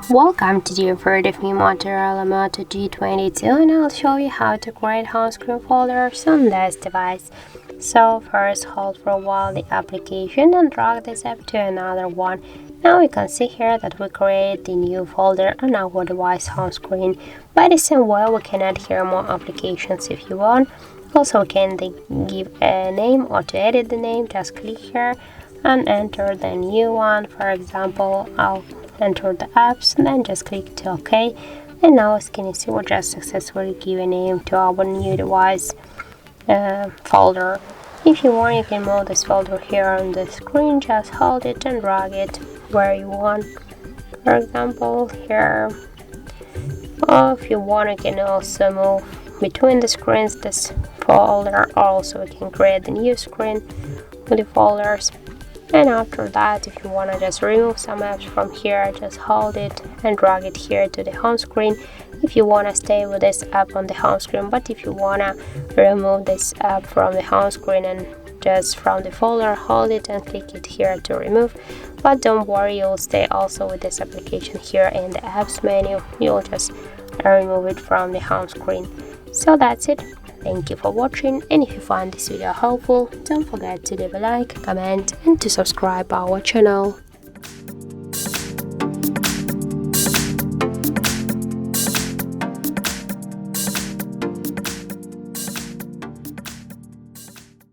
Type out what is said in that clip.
Welcome to the third of me Motorola Moto G22, and I'll show you how to create home screen folders on this device. So first, hold for a while the application and drag this app to another one. Now you can see here that we create the new folder on our device home screen. By the same way, we can add here more applications if you want. Also, we can give a name, or to edit the name, just click here and enter the new one. For example, I'll enter the apps and then just click to OK. And now, as you can see, we just successfully give a name to our new device folder. If you want, you can move this folder here on the screen. Just hold it and drag it where you want. For example, here. Or if you want, you can also move between the screens this folder. Also, we can create a new screen with the folders. And after that, if you want to just remove some apps from here, just hold it and drag it here to the home screen. If you want to stay with this app on the home screen, but if you want to remove this app from the home screen and just from the folder, hold it and click it here to remove. But don't worry, you'll stay also with this application here in the apps menu. You'll just remove it from the home screen. So that's it. Thank you for watching, and if you find this video helpful, don't forget to leave a like, comment and to subscribe our channel.